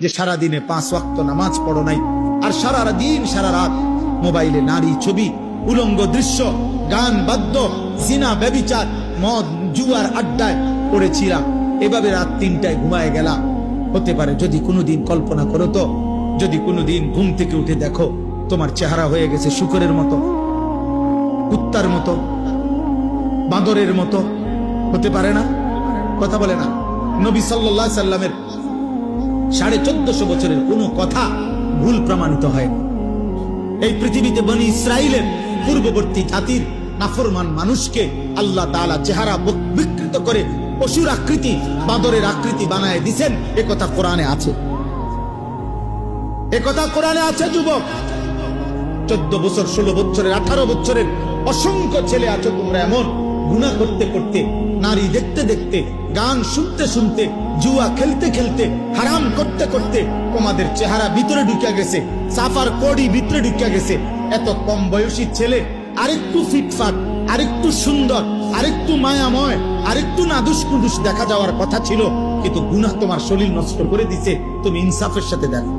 যে সারা দিনে 5 ওয়াক্ত নামাজ পড়ো নাই, আর সারা দিন সারা রাত মোবাইলে নারী ছবি, উলঙ্গ দৃশ্য, গান বাদ্য, জিনা ব্যভিচার, মদ জুয়ার আড্ডায় পড়েছিলাম, এভাবে রাত 3টায় ঘুমায় গেলাম। হতে পারে যদি কোনোদিন কল্পনা করো তো, যদি কোনোদিন ঘুম থেকে উঠে দেখো তোমার চেহারা হয়ে গেছে শুকরের মতো, কুত্তার মতো, বাঁদরের মতো, হতে পারে না? কথা বলে না? নবী সাল্লাল্লাহু আলাইহি সাল্লামের 1450 বছরের কোনো কথা ভুল প্রমাণিত হয়। এই পৃথিবীতে বনি ইসরাইলের পূর্ববর্তী জাতির নাফরমান মানুষকে আল্লাহ তাআলা চেহারা বিকৃত করে পশুর আকৃতি, বাঁদরের আকৃতি বানায় দিয়েছেন, একথা কোরআনে আছে। একথা কোরআনে আছে। যুবক 14 বছর, 16 বছরের, 18 বছরের অসংখ্য ছেলে আছো তোমরা এমন, গুনাহ করতে করতে, নারী দেখতে দেখতে, গান শুনতে শুনতে, জুয়া খেলতে খেলতে, হারাম করতে করতে তোমাদের চেহারা ভিতরে ঢুকে গেছে, সাফার কোডি ভিতরে ঢুকে গেছে। এত কম বয়সী ছেলে আরেকটু ফিটফাট, আরেকটু সুন্দর, আরেকটু মায়াময়, আরেকটু নাদুস কুদুস দেখা যাওয়ার কথা ছিল, কিন্তু গুনাহ তোমার শরীর নষ্ট করে দিছে। তুমি ইনসাফের সাথে দেখো।